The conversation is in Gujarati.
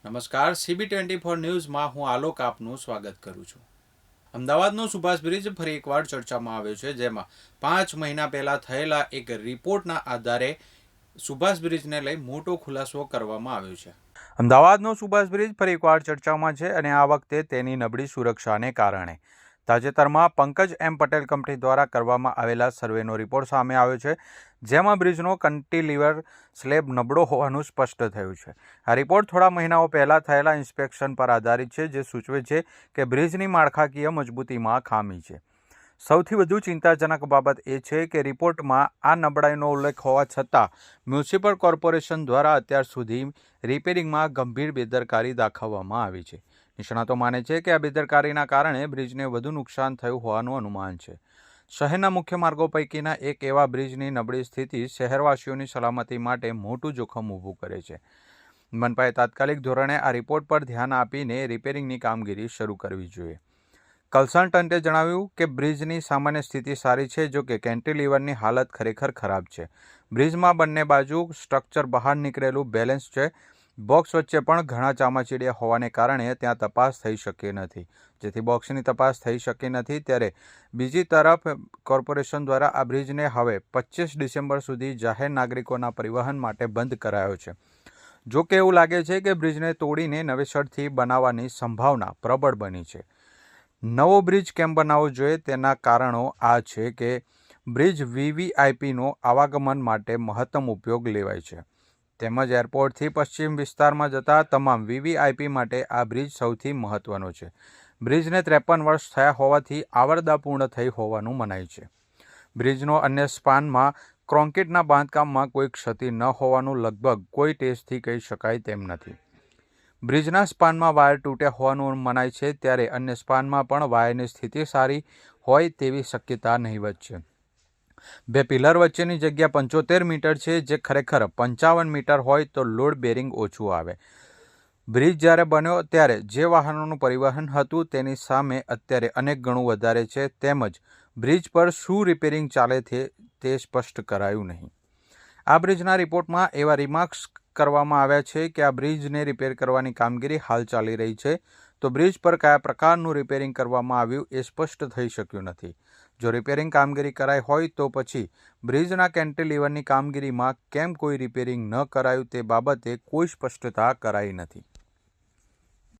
નમસ્કાર, CB24 ન્યૂઝમાં હું આલોક આપનું સ્વાગત કરું છું। અમદાવાદનો સુભાષ બ્રિજ ફરી એકવાર ચર્ચામાં આવ્યો છે, જેમાં 5 મહિના પહેલાં થયેલા એક રિપોર્ટના આધારે સુભાષ બ્રિજને લઈ મોટો ખુલાસો કરવામાં આવ્યો છે। અમદાવાદનો સુભાષ બ્રિજ ફરી એકવાર ચર્ચામાં છે અને આ વખતે તેની નબળી સુરક્ષાને કારણે તાજેતરમાં પંકજ એમ પટેલ કંપની દ્વારા કરવામાં આવેલા સર્વેનો રિપોર્ટ સામે આવ્યો છે, જેમાં બ્રિજનો કેન્ટિલીવર સ્લેબ નબળો હોવાનું સ્પષ્ટ થયું છે। આ રિપોર્ટ થોડા મહિનાઓ પહેલાં થયેલા ઇન્સ્પેક્શન પર આધારિત છે, જે સૂચવે છે કે બ્રિજની માળખાકીય મજબૂતીમાં ખામી છે। સૌથી વધુ ચિંતાજનક બાબત એ છે કે રિપોર્ટમાં આ નબળાઈનો ઉલ્લેખ હોવા છતાં મ્યુનિસિપલ કોર્પોરેશન દ્વારા અત્યાર સુધી રિપેરિંગમાં ગંભીર બેદરકારી દાખવવામાં આવી છે। નિષ્ણાતો માને છે કે આ બેદરકારીના કારણે બ્રિજને વધુ નુકસાન થયું હોવાનું અનુમાન છે। શહેરના મુખ્ય માર્ગો પૈકીના એક એવા બ્રિજની નબળી સ્થિતિ શહેરવાસીઓની સલામતી માટે મોટું જોખમ ઊભું કરે છે। મનપાએ તાત્કાલિક ધોરણે આ રિપોર્ટ પર ધ્યાન આપીને રિપેરિંગની કામગીરી શરૂ કરવી જોઈએ। કન્સલ્ટન્ટે જણાવ્યું કે બ્રિજની સામાન્ય સ્થિતિ સારી છે, જો કે કેન્ટિલીવરની હાલત ખરેખર ખરાબ છે। બ્રિજમાં બંને બાજુ સ્ટ્રક્ચર બહાર નીકળેલું બેલેન્સ છે। બોક્સ વચ્ચે પણ ઘણા ચામાચીડિયા હોવાને કારણે ત્યાં તપાસ થઈ શકી નથી, જેથી બોક્સની તપાસ થઈ શકી નથી। ત્યારે બીજી તરફ કોર્પોરેશન દ્વારા આ બ્રિજને હવે 25 ડિસેમ્બર સુધી જાહેર નાગરિકોના પરિવહન માટે બંધ કરાયો છે। જો કે એવું લાગે છે કે બ્રિજને તોડીને નવેસરથી બનાવવાની સંભાવના પ્રબળ બની છે। નવો બ્રિજ કેમ બનાવવો જોઈએ તેના કારણો આ છે કે બ્રિજ VVIPનો આવાગમન માટે મહત્તમ ઉપયોગ લેવાય છે, તેમજ એરપોર્ટથી પશ્ચિમ વિસ્તારમાં જતા તમામ VVIP માટે આ બ્રિજ સૌથી મહત્વનો છે। બ્રિજને 53 વર્ષ થયા હોવાથી આવરદા પૂર્ણ થઈ હોવાનું મનાય છે। બ્રિજનો અન્ય સ્પાનમાં કોન્ક્રીટના બાંધકામમાં કોઈ ક્ષતિ ન હોવાનું લગભગ કોઈ ટેસ્ટથી કહી શકાય તેમ નથી। બ્રિજના સ્પાનમાં વાયર તૂટ્યા હોવાનું મનાય છે, ત્યારે અન્ય સ્પાનમાં પણ વાયરની સ્થિતિ સારી હોય તેવી શક્યતા નહીવત છે। બે પિલર વચ્ચેની જગ્યા 75 મીટર છે, જે ખરેખર 55 મીટર હોય તો લોડ બેરિંગ ઓછું આવે। બ્રિજ જ્યારે બન્યો ત્યારે જે વાહનોનું પરિવહન હતું તેની સામે અત્યારે અનેક ગણું વધારે છે, તેમજ બ્રિજ પર શું રિપેરિંગ ચાલે તે સ્પષ્ટ કરાયું નહીં। આ બ્રિજના રિપોર્ટમાં એવા રિમાર્ક્સ કરવામાં આવ્યા છે કે આ બ્રિજને રિપેર કરવાની કામગીરી હાલ ચાલી રહી છે, તો બ્રિજ પર કયા પ્રકારનું રિપેરિંગ કરવામાં આવ્યું એ સ્પષ્ટ થઈ શક્યું નથી। જો રિપેરિંગ કામગીરી કરાઈ હોય તો પછી બ્રિજના કેન્ટિલીવરની કામગીરીમાં કેમ કોઈ રિપેરિંગ ન કરાયું તે બાબતે કોઈ સ્પષ્ટતા કરાઈ નથી।